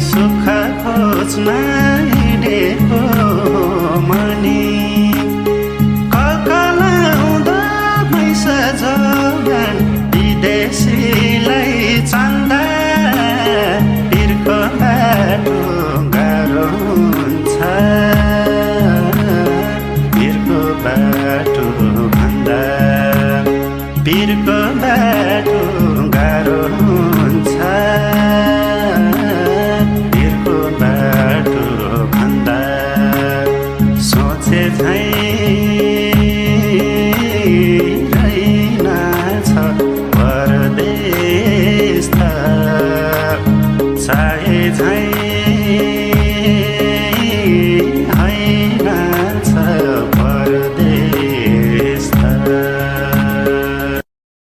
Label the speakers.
Speaker 1: सुख खोज्न हिँडेको मनी ककलाउँदो भैँस जोगान विदेशीलाई चन्दा पिरको बाटो गाह्रो हुन्छ पिरको बाटो भन्दा पिरको बाटो गाह्रो हुन्छ पिरको बाटो भन्दा सोचे झैँ